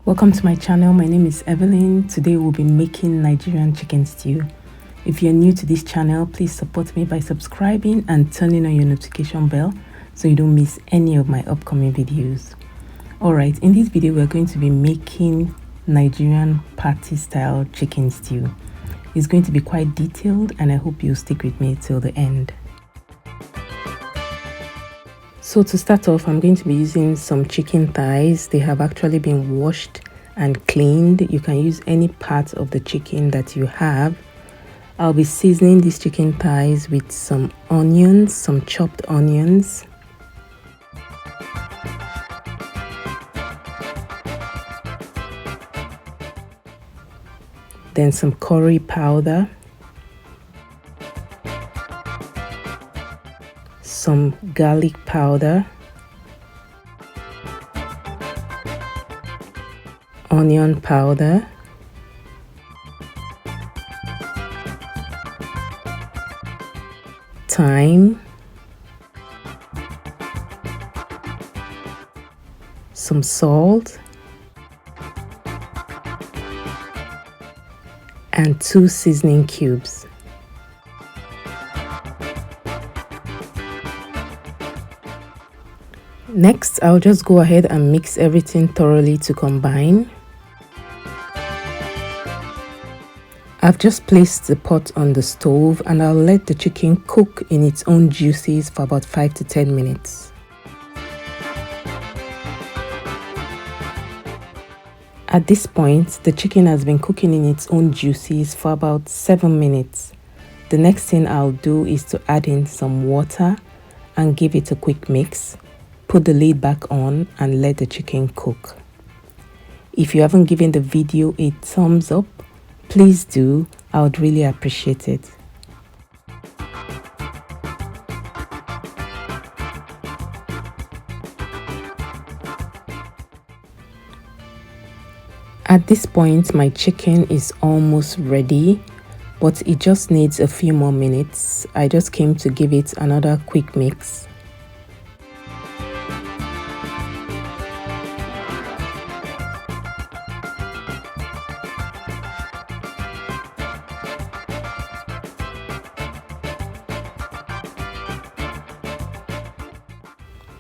Welcome to my channel. My name is Evelyn. Today we'll be making Nigerian chicken stew. If you're new to this channel, please support me by subscribing and turning on your notification bell so you don't miss any of my upcoming videos. Alright, in this video we're going to be making Nigerian party style chicken stew. It's going to be quite detailed and I hope you'll stick with me till the end. So to start off, I'm going to be using some chicken thighs. They have actually been washed and cleaned. You can use any part of the chicken that you have. I'll be seasoning these chicken thighs with some onions, some chopped onions. Then some curry powder. Some garlic powder, onion powder, thyme, some salt, and 2 seasoning cubes. Next, I'll just go ahead and mix everything thoroughly to combine. I've just placed the pot on the stove and I'll let the chicken cook in its own juices for about 5 to 10 minutes. At this point, the chicken has been cooking in its own juices for about 7 minutes. The next thing I'll do is to add in some water and give it a quick mix. Put the lid back on and let the chicken cook. If you haven't given the video a thumbs up, please do. I would really appreciate it. At this point, my chicken is almost ready, but it just needs a few more minutes. I just came to give it another quick mix.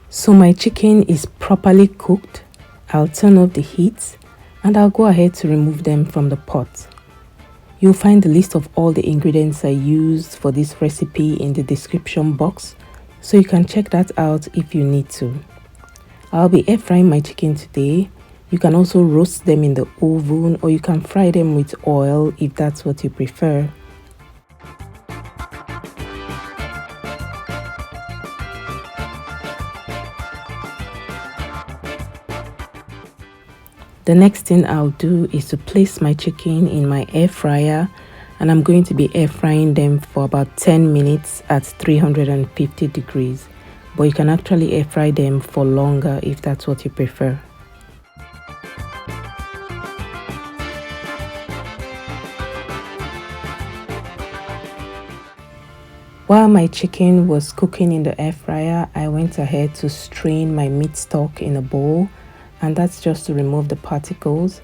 So my chicken is properly cooked. I'll turn off the heat and I'll go ahead to remove them from the pot. You'll find the list of all the ingredients I used for this recipe in the description box, so you can check that out if you need to. I'll be air frying my chicken today. You can also roast them in the oven or you can fry them with oil if that's what you prefer. The next thing I'll do is to place my chicken in my air fryer and I'm going to be air frying them for about 10 minutes at 350 degrees. But you can actually air fry them for longer if that's what you prefer. While my chicken was cooking in the air fryer, I went ahead to strain my meat stock in a bowl. And that's just to remove the particles,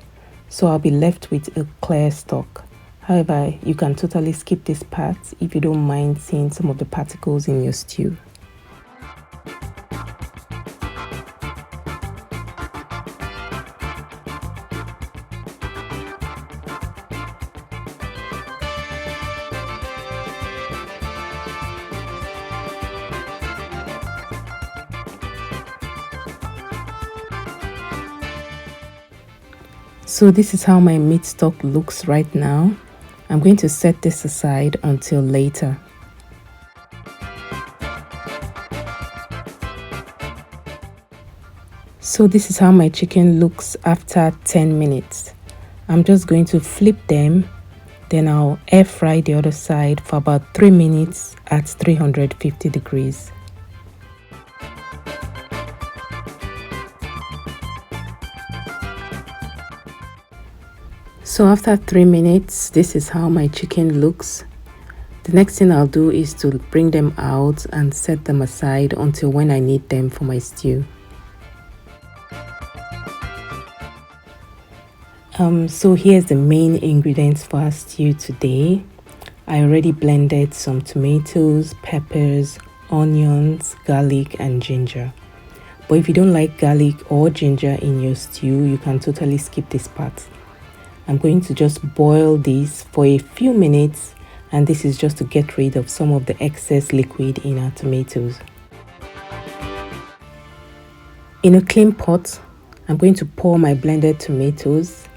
so I'll be left with a clear stock. However, you can totally skip this part if you don't mind seeing some of the particles in your stew. So this is how my meat stock looks right now. I'm going to set this aside until later. So this is how my chicken looks after 10 minutes. I'm just going to flip them, then I'll air fry the other side for about 3 minutes at 350 degrees. So after 3 minutes, this is how my chicken looks. The next thing I'll do is to bring them out and set them aside until when I need them for my stew. So here's the main ingredients for our stew today. I already blended some tomatoes, peppers, onions, garlic and ginger. But if you don't like garlic or ginger in your stew, you can totally skip this part. I'm going to just boil this for a few minutes, and this is just to get rid of some of the excess liquid in our tomatoes. In a clean pot, I'm going to pour my blended tomatoes,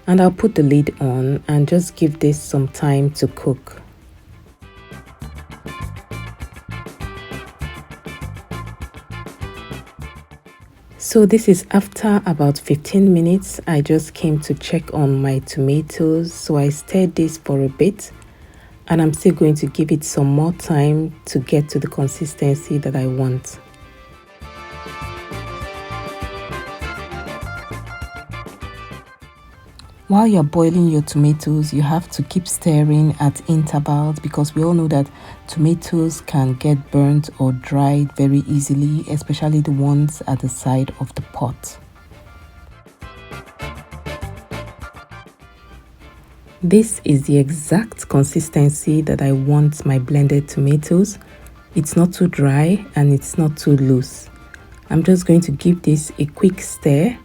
and I'll put the lid on and just give this some time to cook. So this is after about 15 minutes. I just came to check on my tomatoes, so I stirred this for a bit, and I'm still going to give it some more time to get to the consistency that I want. While you're boiling your tomatoes, you have to keep stirring at intervals, because we all know that tomatoes can get burnt or dried very easily, especially the ones at the side of the pot. This is the exact consistency that I want my blended tomatoes. It's not too dry and it's not too loose. I'm just going to give this a quick stir.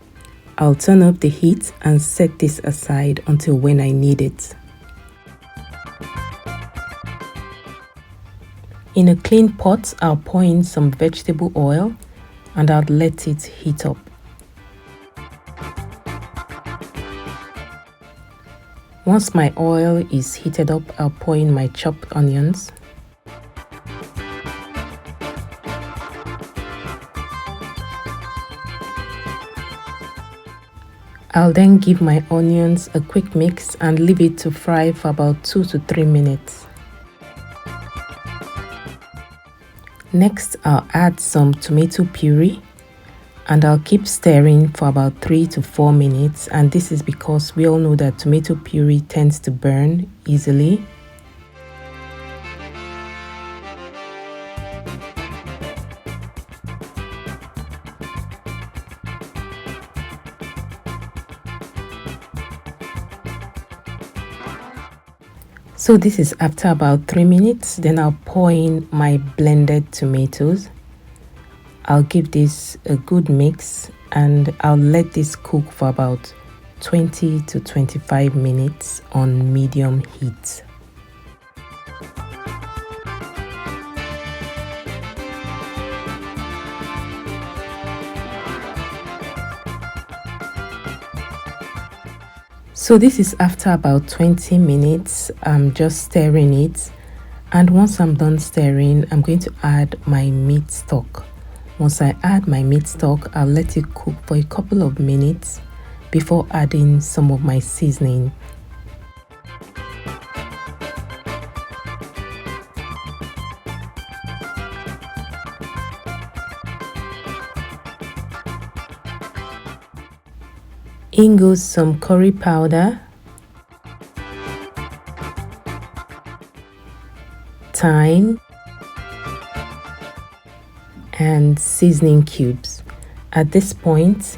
I'll turn up the heat and set this aside until when I need it. In a clean pot, I'll pour in some vegetable oil and I'll let it heat up. Once my oil is heated up, I'll pour in my chopped onions. I'll then give my onions a quick mix and leave it to fry for about 2 to 3 minutes. Next, I'll add some tomato puree and I'll keep stirring for about 3 to 4 minutes, and this is because we all know that tomato puree tends to burn easily. So this is after about 3 minutes. Then I'll pour in my blended tomatoes. I'll give this a good mix and I'll let this cook for about 20 to 25 minutes on medium heat. So this is after about 20 minutes. I'm just stirring it, and once I'm done stirring, I'm going to add my meat stock. Once I add my meat stock, I'll let it cook for a couple of minutes before adding some of my seasoning. In goes some curry powder, thyme, and seasoning cubes. At this point,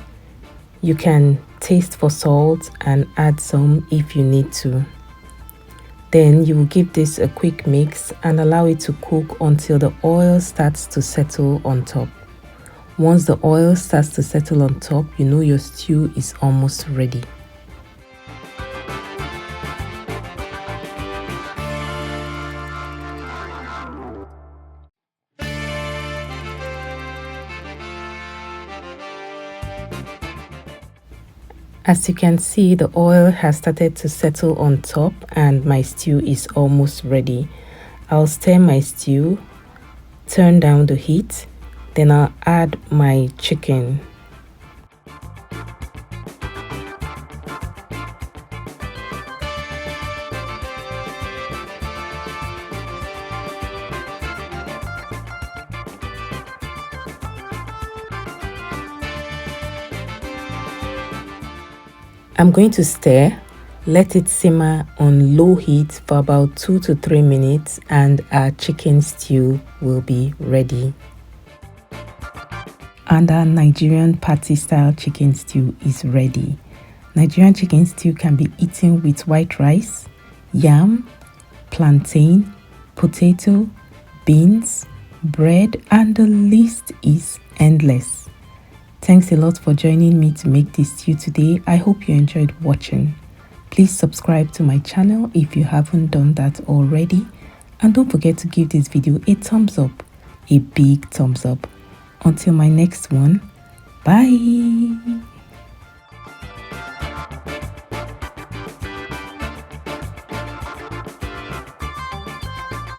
you can taste for salt and add some if you need to. Then you will give this a quick mix and allow it to cook until the oil starts to settle on top. Once the oil starts to settle on top, you know your stew is almost ready. As you can see, the oil has started to settle on top and my stew is almost ready. I'll stir my stew, turn down the heat, then I'll add my chicken. I'm going to stir, let it simmer on low heat for about 2 to 3 minutes, and our chicken stew will be ready. And our Nigerian party style chicken stew is ready. Nigerian chicken stew can be eaten with white rice, yam, plantain, potato, beans, bread, and the list is endless. Thanks a lot for joining me to make this stew today. I hope you enjoyed watching. Please subscribe to my channel if you haven't done that already, and don't forget to give this video a thumbs up, a big thumbs up. Until my next one, bye.